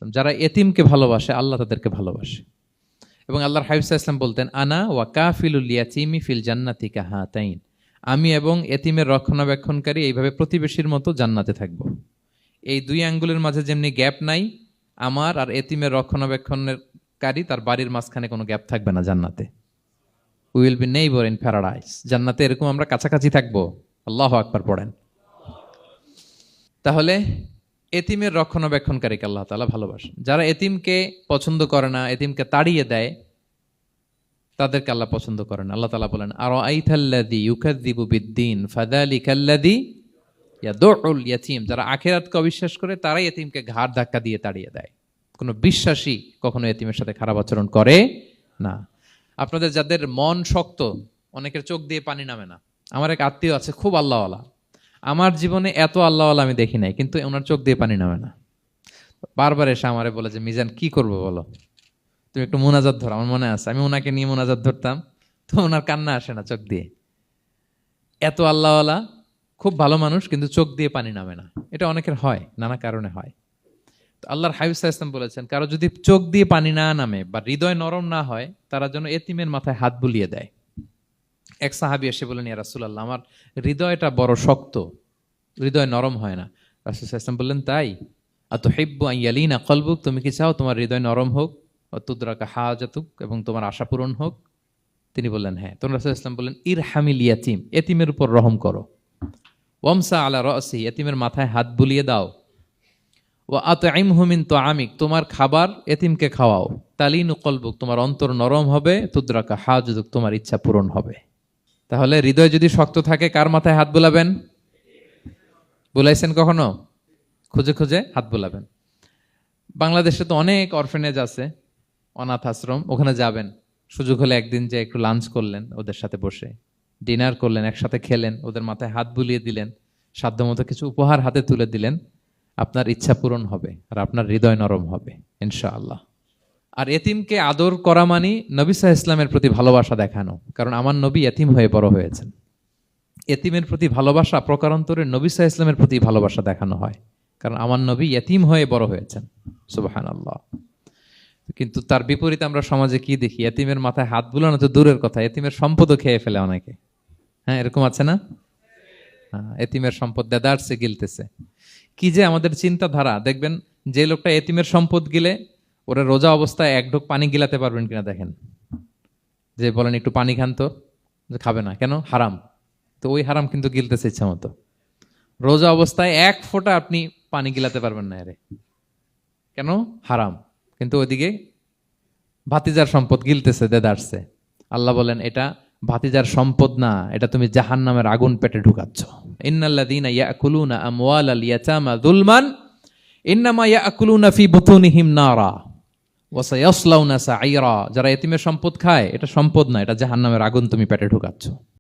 যারা এতিমকে ভালোবাসে আল্লাহ তাদেরকে ভালোবাসে। এবং আল্লাহর হাবিব সাল্লাল্লাহু আলাইহি ওয়াসাল্লাম বলতেন, আনা ওয়া কাফিলুল ইয়াতীমি ফিল জান্নাতি কাহাতাইন, আমি এবং এতিমের রক্ষণাবেক্ষণকারী এইভাবে প্রতিবেশীর মতো জান্নাতে থাকব। এই দুই আঙ্গুলের মাঝে যেমনি গ্যাপ নাই, আমার আর এতিমের রক্ষণাবেক্ষণকারী তার বাড়ির মাঝখানে কোনো গ্যাপ থাকবে না জান্নাতে। We will be neighbour in paradise. জান্নাতে এরকম আমরা কাছাকাছি থাকবো। আল্লাহু আকবার পড়েন। তাহলে এতিমের রক্ষণাবেক্ষণকারীকে আল্লাহ তাআলা ভালোবাসেন। যারা এতিমকে পছন্দ করে না, এতিমকে তাড়িয়ে দেয়, তাদেরকে আল্লাহ পছন্দ করেন। আল্লাহ তাআলা বলেন, আরাআইতাল্লাযী ইউকাযযিবু বিদ্দীন ফাযালিকাল্লাযী ইয়াদুউল ইয়াতীম। যারা আখিরাতকে অবিশ্বাস করে তারাই এতিমকে ঘাড় ধাক্কা দিয়ে তাড়িয়ে দেয়। কোনো বিশ্বাসী কখনো এতিমের সাথে খারাপ আচরণ করে না। আপনাদের যাদের মন শক্ত, অনেকের চোখ দিয়ে পানি নামে না। আমার এক আত্মীয় আছে, খুব আল্লাহওয়ালা। আমার জীবনে এত আল্লাহওয়ালা আমি দেখি নাই, কিন্তু ওনার চোখ দিয়ে পানি নামে না। বারবার এসে আমারে বলে যে, মিজান কি করবো বলো, তুমি একটু মোনাজাত ধরো। আমার মনে আছে আমি ওনাকে নিয়ে মোনাজাত ধরতাম, তো ওনার কান্না আসে না চোখ দিয়ে। এত আল্লাহওয়ালা, খুব ভালো মানুষ, কিন্তু চোখ দিয়ে পানি নামে না। এটা অনেকের হয়, নানা কারণে হয়। তো আল্লাহর হাবিব সাল্লাল্লাহু আলাইহি ওয়াসাল্লাম বলেছেন, কারো যদি চোখ দিয়ে পানি না নামে বা হৃদয় নরম না হয়, তারা যেন এতিমের মাথায় হাত বুলিয়ে দেয়। এক সাহাবী এসে বলেন, ইয়া রাসূলুল্লাহ, আমার হৃদয়টা বড় শক্ত, হৃদয় নরম হয় না। রাসূল সাল্লাল্লাহু আলাইহি ওয়াসাল্লাম বললেন, তাই? আতুহিব্বু আন ইয়ালিনা কলবুক, তুমি কি চাও তোমার হৃদয় নরম হোক, ওয়া তুদরাকা হাজাতুক, এবং তোমার আশা পূরণ হোক? তিনি বললেন, হ্যাঁ। তো রাসূল সাল্লাল্লাহু আলাইহি ওয়াসাল্লাম বললেন, ইরহামিল ইয়াতীম, এতিমের উপর রহম করো। ওয়ামসা আলা রাসি, এতিমের মাথায় হাত বুলিয়ে দাও। ওয়া আতইমহু মিন তুআমিক, তোমার খাবার এতিমকে খাওয়াও। তালিনু কলবুক, তোমার অন্তর নরম হবে। তুদরাকা হাজাতুক, তোমার ইচ্ছা পূরণ হবে। তাহলে হৃদয় যদি শক্ত থাকে, কার মাথায় হাত বুলাবেন? বুলাইছেন কখনো? খুঁজে খুঁজে হাত বুলাবেন। বাংলাদেশে তো অনেক অরফেনেজ আছে, অনাথ আশ্রম, ওখানে যাবেন। সুযোগ হলে একদিন যে একটু লাঞ্চ করলেন ওদের সাথে বসে, ডিনার করলেন, একসাথে খেলেন, ওদের মাথায় হাত বুলিয়ে দিলেন, সাধ্যমতো কিছু উপহার হাতে তুলে দিলেন, আপনার ইচ্ছা পূরণ হবে আর আপনার হৃদয় নরম হবে ইনশাআল্লাহ। আর এতিমকে আদর করা মানে নবী সাল্লাল্লাহু আলাইহি ওয়াসাল্লামের প্রতি ভালোবাসা দেখানো। কারণ আমার নবী এতিম হয়ে বড় হয়েছেন। এতিমের প্রতি ভালোবাসা প্রকারান্তরে নবী সাল্লাল্লাহু আলাইহি ওয়াসাল্লামের প্রতি ভালোবাসা দেখানো হয়, কারণ আমার নবী এতিম হয়ে বড় হয়েছেন। সুবহানাল্লাহ। কিন্তু তার বিপরীতে আমরা সমাজে কি দেখি? এতিমের মাথায় হাত বুলানো তো দূরের কথা, এতিমের সম্পদও খেয়ে ফেলে অনেকে। হ্যাঁ, এরকম আছে না? এতিমের সম্পদ দেদারসে গিলতেছে। কি যে আমাদের চিন্তাধারা! দেখবেন যে লোকটা এতিমের সম্পদ গিলে, ওরা রোজা অবস্থায় এক ঢোক পানি গিলাতে পারবেন কিনা দেখেন। যে বলেন একটু পানি খান তো, খাবে না কেন? হারাম। তো ওই হারাম কিন্তু গিলতেছে ইচ্ছা মতো। রোজা অবস্থায় এক ফোঁটা আপনি পানি গিলাতে পারবেন না, এরে কেন? হারাম। কিন্তু ওইদিকে ভাতিজার সম্পদ গিলতেছে দেদারসে। আল্লাহ বলেন, এটা ভাতিজার সম্পদ না, এটা তুমি জাহান্নামের আগুন পেটে ঢুকাচ্ছ। ইন্নাল্লাযীনা ইয়াকুলুনা আমওয়ালাল ইয়াতামা যুলমান ইন্নামা ইয়াকুলুনা ফি বুতুনিহিম নারা ওয়া সায়াসলাউনা সাঈরা। যারা এতিমের সম্পদ খায়, এটা সম্পদ না, এটা জাহান্নামের আগুন তুমি পেটে ঢুকাচ্ছ।